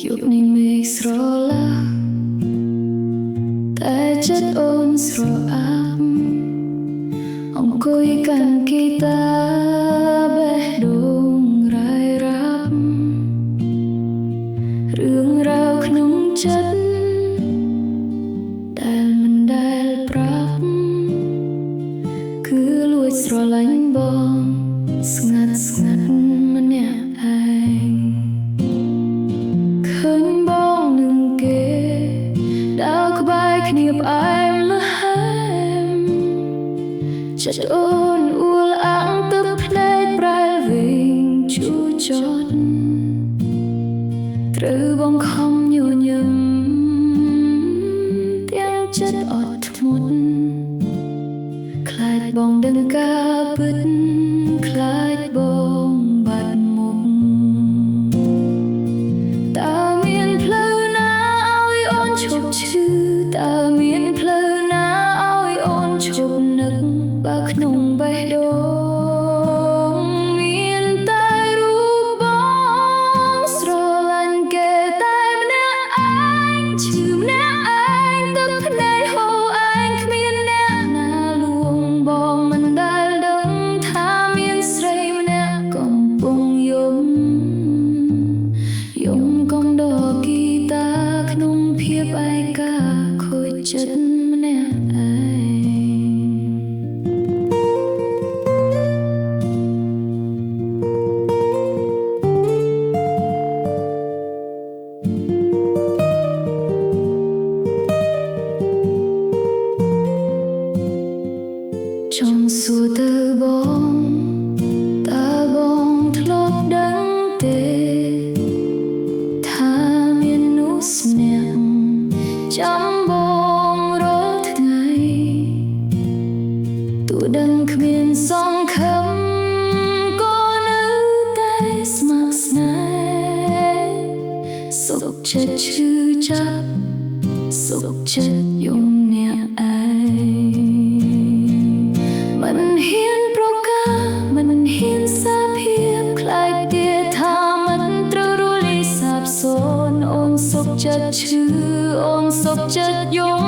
ยุคนี้มีស្រឡាតែចិត្តអូនស្រអាប់អង្គុយកាន់ហ្គីតាបេះដូងរាយរាប់រឿងរ៉ាវក្នុងចិត្តដែលមិនដែលប្រាប់គឺលួចស្រឡាញ់បងស្ងាត់ស្ងាត់ម្នាក់ឯងឃើញបងនឹងគេដើរក្បែរគ្នាផ្អែមល្ហែមចិត្តអូនអួលអាំងទឹកភ្នែកប្រែវិញជូរចត់ត្រូវបងខំញញឹមទាំងចិត្តអត់ធ្មត់ខ្លាចបងដឹងការពិតខ្លាចបងបាត់មុខតើមានផ្លូវណាឲ្យអូនឈប់ឈឺតើមានផ្លូវណាឲ្យអូនឈប់នឹកបើក្នុងបេះដូងមានតែរូបបងស្រឡាញ់គេតែម្នាក់ឯងឈឺម្នាក់ឯងទឹកភ្នែកហូរឯងគ្មានអ្នកណាលួងបងមិនដែលដឹងថាមានស្រីម្នាក់កំពុងយំកំដរហ្គីតាក្នុងភាពឯកាខូចចិត្តម្នាក់ឯងចង់សួរទៅបងតើបងធ្លាប់ដឹងទេថាមានមនុស្សម្នាក់ចាំបងរាល់ថ្ងៃទោះដឹងគ្មានសង្ឃឹមក៏នៅតែស្ម័គ្រស្នេហ៍សុខចិត្តឈឺចាប់សុខចិត្តយំអ្នកឯងមិនហ៊ានប្រកាសមិនហ៊ានសារភាពខ្លាចទៀតថាមិនត្រូវរលាយសាបសូន្យអូនសុខចិត្តឈឺអូនសុខចិត្តយំ